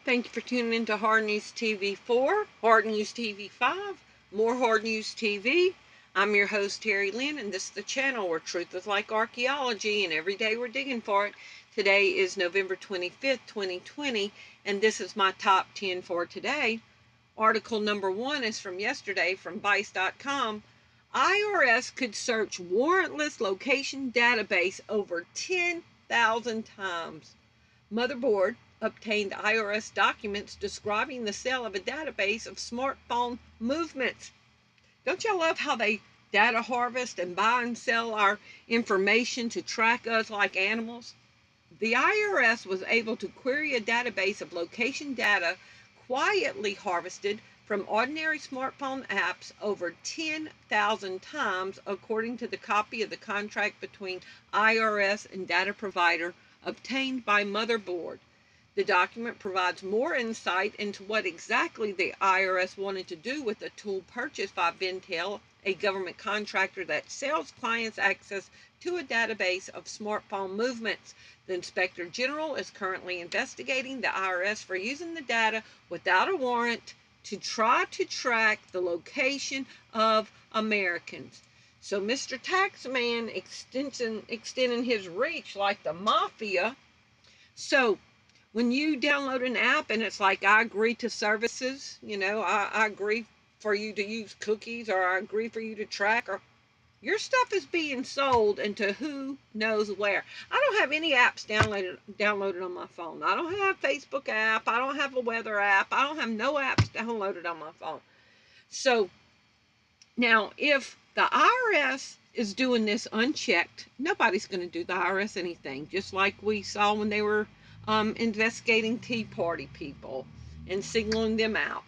Thank you for tuning in to Hard News TV 4, Hard News TV 5, more Hard News TV. I'm your host, Terry Lynn, and this is the channel where truth is like archaeology, and every day we're digging for it. Today is November 25th, 2020, and this is my top 10 for today. Article number 1 is from yesterday from Vice.com. IRS could search warrantless location database over 10,000 times. Motherboard obtained IRS documents describing the sale of a database of smartphone movements. Don't y'all love how they data harvest and buy and sell our information to track us like animals? The IRS was able to query a database of location data quietly harvested from ordinary smartphone apps over 10,000 times, according to the copy of the contract between IRS and data provider obtained by Motherboard. The document provides more insight into what exactly the IRS wanted to do with the tool purchased by Ventel, a government contractor that sells clients access to a database of smartphone movements. The Inspector General is currently investigating the IRS for using the data without a warrant to try to track the location of Americans. So Mr. Taxman extending his reach like the mafia. So when you download an app and it's like, I agree to services, I agree for you to use cookies, or I agree for you to track, or your stuff is being sold into who knows where. I don't have any apps downloaded on my phone. I don't have a Facebook app. I don't have a weather app. I don't have no apps downloaded on my phone. So now, if the IRS is doing this unchecked, nobody's going to do the IRS anything, just like we saw when they were investigating Tea Party people and singling them out.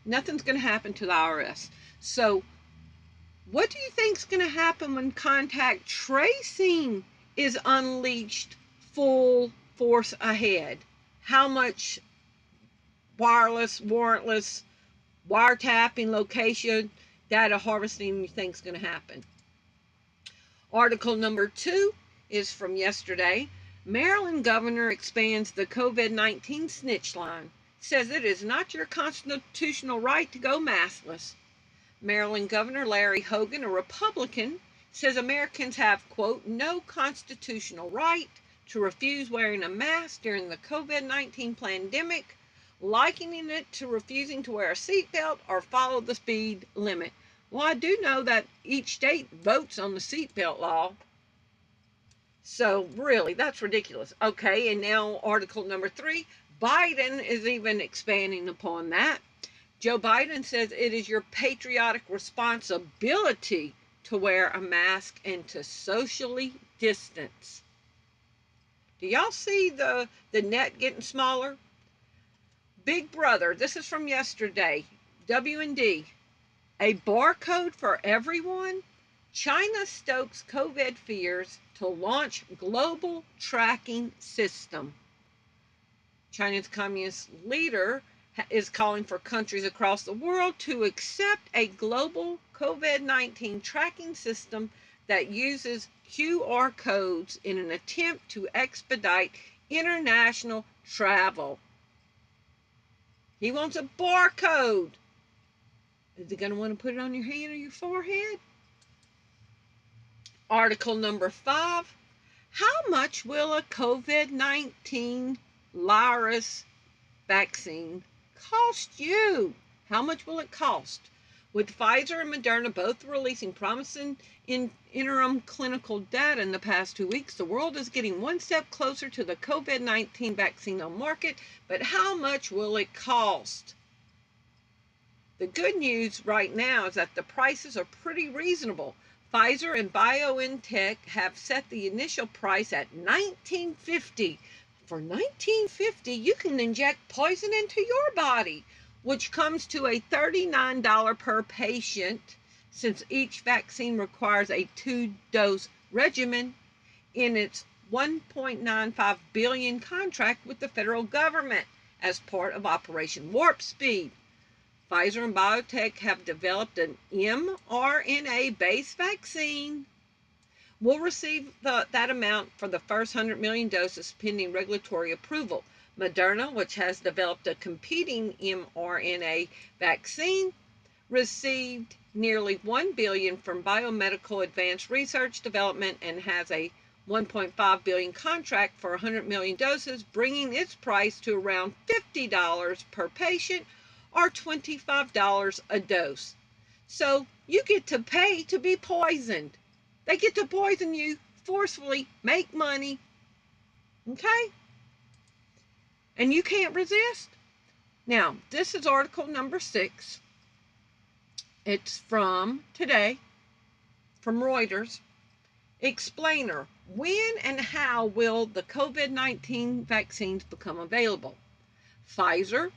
Nothing's going to happen to the IRS. So what do you think is going to happen when contact tracing is unleashed full force ahead? How much wireless, warrantless, wiretapping, location, data harvesting you think is going to happen? Article number 2 is from yesterday. Maryland governor expands the COVID-19 snitch line, says it is not your constitutional right to go maskless. Maryland Governor Larry Hogan, a Republican, says Americans have, quote, no constitutional right to refuse wearing a mask during the COVID-19 pandemic, likening it to refusing to wear a seatbelt or follow the speed limit. Well, I do know that each state votes on the seatbelt law. So really, that's ridiculous. Okay, and now article number 3, Biden is even expanding upon that. Joe Biden says it is your patriotic responsibility to wear a mask and to socially distance. Do y'all see the net getting smaller? Big Brother, this is from yesterday, W&D, a barcode for everyone? China stokes Coved fears to launch global tracking system. China's communist leader is calling for countries across the world to accept a global COVID-19 tracking system that uses QR codes in an attempt to expedite international travel. He wants a barcode. Is he going to want to put it on your hand or your forehead? Article number 5, how much will a COVID-19 virus vaccine cost you? How much will it cost? With Pfizer and Moderna both releasing promising interim clinical data in the past 2 weeks, the world is getting one step closer to the COVID-19 vaccine on market, but how much will it cost? The good news right now is that the prices are pretty reasonable. Pfizer and BioNTech have set the initial price at $19.50. For $19.50, you can inject poison into your body, which comes to a $39 per patient, since each vaccine requires a 2-dose regimen in its $1.95 billion contract with the federal government as part of Operation Warp Speed. Pfizer and BioNTech have developed an mRNA-based vaccine. We'll receive that amount for the first 100 million doses pending regulatory approval. Moderna, which has developed a competing mRNA vaccine, received nearly $1 billion from Biomedical Advanced Research Development and has a $1.5 billion contract for 100 million doses, bringing its price to around $50 per patient or $25 a dose. So you get to pay to be poisoned. They get to poison you forcefully, make money, okay? And you can't resist. Now, this is article number 6. It's from today, from Reuters. Explainer: when and how will the COVID-19 vaccines become available? Pfizer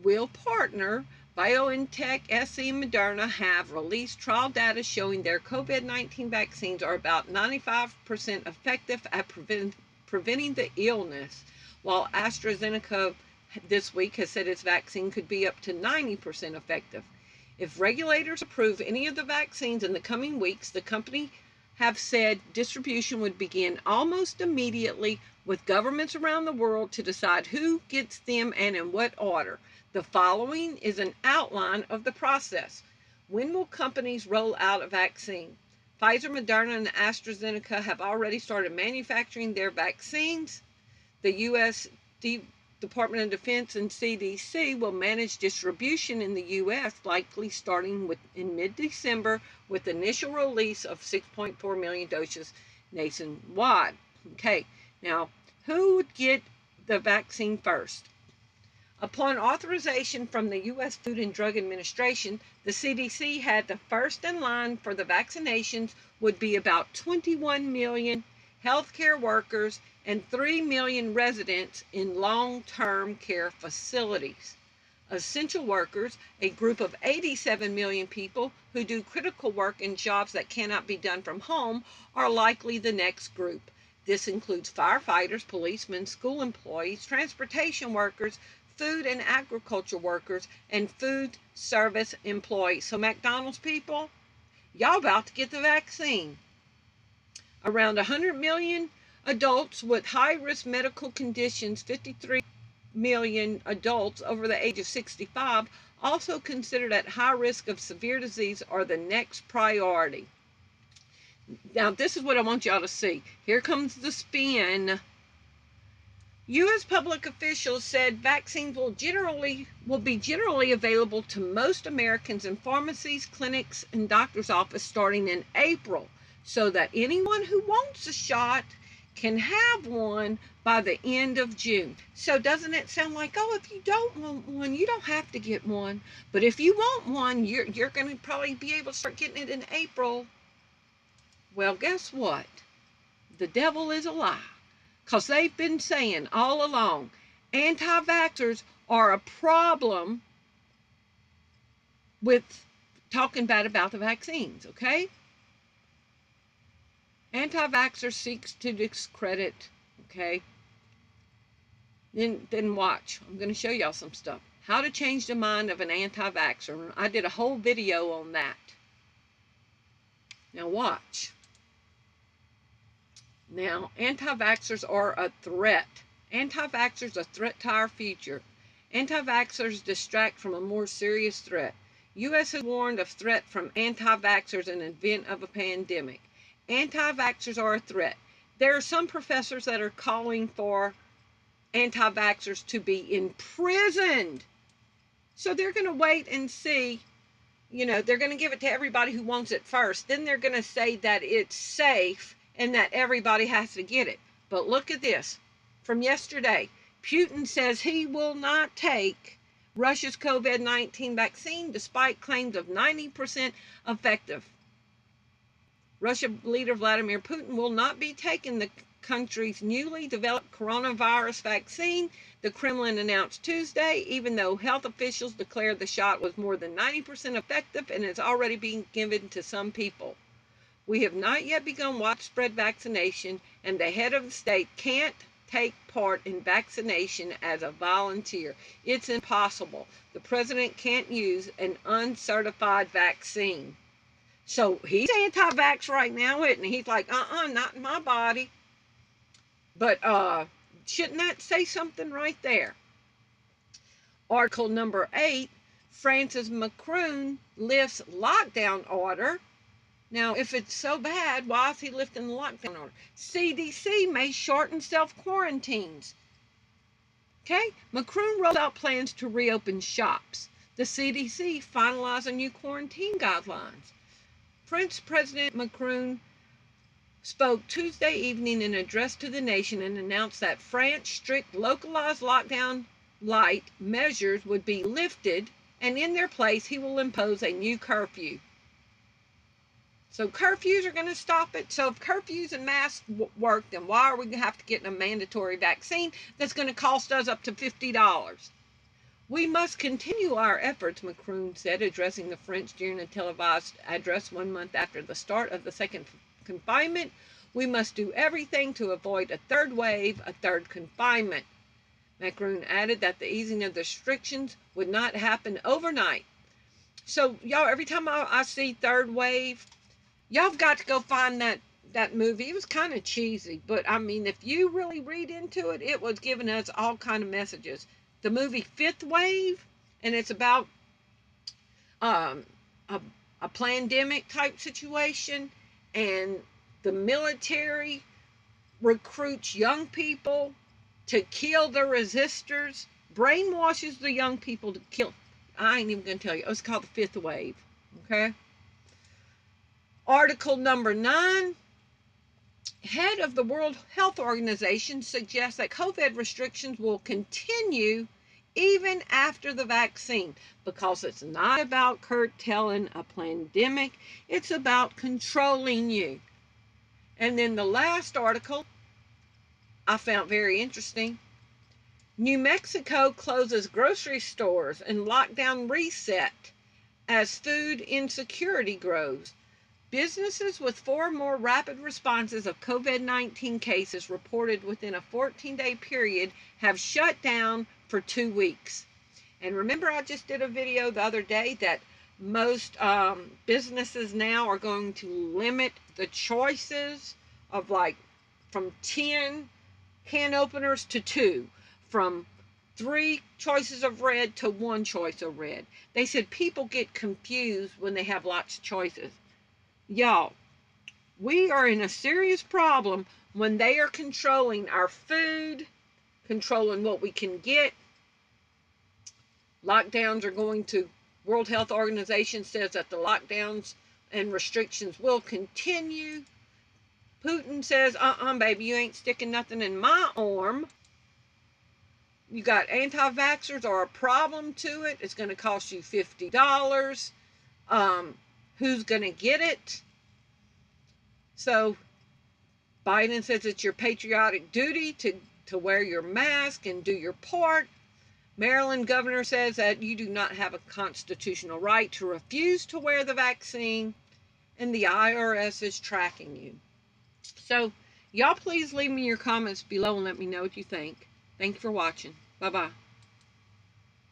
will partner. BioNTech, SE, and Moderna have released trial data showing their COVID-19 vaccines are about 95% effective at preventing the illness, while AstraZeneca this week has said its vaccine could be up to 90% effective. If regulators approve any of the vaccines in the coming weeks, the company have said distribution would begin almost immediately, with governments around the world to decide who gets them and in what order. The following is an outline of the process. When will companies roll out a vaccine? Pfizer, Moderna, and AstraZeneca have already started manufacturing their vaccines. The U.S. Department of Defense and CDC will manage distribution in the U.S., likely starting in mid-December, with initial release of 6.4 million doses nationwide. Okay, now, who would get the vaccine first? Upon authorization from the U.S. Food and Drug Administration, the CDC had the first in line for the vaccinations would be about 21 million healthcare workers and 3 million residents in long-term care facilities. Essential workers, a group of 87 million people who do critical work in jobs that cannot be done from home, are likely the next group. This includes firefighters, policemen, school employees, transportation workers, food and agriculture workers, and food service employees. So McDonald's people, y'all about to get the vaccine. Around 100 million adults with high-risk medical conditions, 53 million adults over the age of 65, also considered at high risk of severe disease, are the next priority. Now, this is what I want y'all to see. Here comes the spin. U.S. public officials said vaccines will be generally available to most Americans in pharmacies, clinics, and doctor's offices starting in April, so that anyone who wants a shot can have one by the end of June. So doesn't it sound like, oh, if you don't want one, you don't have to get one. But if you want one, you're going to probably be able to start getting it in April. Well, guess what? The devil is a lie. Because they've been saying all along, anti-vaxxers are a problem with talking bad about the vaccines, okay? Anti-vaxxer seeks to discredit, okay? Then watch. I'm going to show y'all some stuff. How to change the mind of an anti-vaxxer. I did a whole video on that. Now watch. Now, anti-vaxxers are a threat. Anti-vaxxers are a threat to our future. Anti-vaxxers distract from a more serious threat. U.S. has warned of threat from anti-vaxxers in the event of a pandemic. Anti-vaxxers are a threat. There are some professors that are calling for anti-vaxxers to be imprisoned. So they're going to wait and see. You know, they're going to give it to everybody who wants it first. Then they're going to say that it's safe and that everybody has to get it. But look at this. From yesterday, Putin says he will not take Russia's COVID-19 vaccine despite claims of 90% effective. Russian leader Vladimir Putin will not be taking the country's newly developed coronavirus vaccine, the Kremlin announced Tuesday, even though health officials declared the shot was more than 90% effective and is already being given to some people. We have not yet begun widespread vaccination, and the head of the state can't take part in vaccination as a volunteer. It's impossible. The president can't use an uncertified vaccine. So he's anti-vax right now, isn't he? He's like, not in my body. But Shouldn't that say something right there? Article number 8, France's Mccroone lifts lockdown order. Now, if it's so bad, why is he lifting the lockdown order? CDC may shorten self-quarantines. Okay, Mccroone rolled out plans to reopen shops. The CDC finalizing new quarantine guidelines. French President Mccroone spoke Tuesday evening in an address to the nation and announced that France's strict localized lockdown light measures would be lifted, and in their place he will impose a new curfew. So curfews are going to stop it. So if curfews and masks work, then why are we going to have to get a mandatory vaccine that's going to cost us up to $50? We must continue our efforts, Mccroone said, addressing the French during a televised address 1 month after the start of the second confinement. We must do everything to avoid a third wave, a third confinement. Mccroone added that the easing of the restrictions would not happen overnight. So, y'all, every time I see third wave, y'all have got to go find that movie. It was kind of cheesy, but I mean, if you really read into it, it was giving us all kind of messages. The movie Fifth Wave, and it's about a pandemic type situation, and the military recruits young people to kill the resistors, brainwashes the young people to kill. I ain't even going to tell you. It's called the Fifth Wave, okay? Article number 9, head of the World Health Organization suggests that COVID restrictions will continue even after the vaccine, because it's not about curtailing a pandemic, it's about controlling you. And then the last article I found very interesting. New Mexico closes grocery stores and lockdown reset as food insecurity grows. Businesses with 4 more rapid responses of COVID-19 cases reported within a 14-day period have shut down for 2 weeks. And remember, I just did a video the other day that most businesses now are going to limit the choices of like from 10 can openers to 2, from 3 choices of red to 1 choice of red. They said people get confused when they have lots of choices. Y'all, we are in a serious problem when they are controlling our food, controlling what we can get. Lockdowns are going to, World Health Organization says that the lockdowns and restrictions will continue. Putin says, baby, you ain't sticking nothing in my arm. You got anti-vaxxers are a problem to it. It's going to cost you $50. Who's going to get it? So Biden says it's your patriotic duty to wear your mask and do your part. Maryland governor says that you do not have a constitutional right to refuse to wear the vaccine, and the IRS is tracking you. So y'all please leave me your comments below and let me know what you think. Thank you for watching. Bye-bye.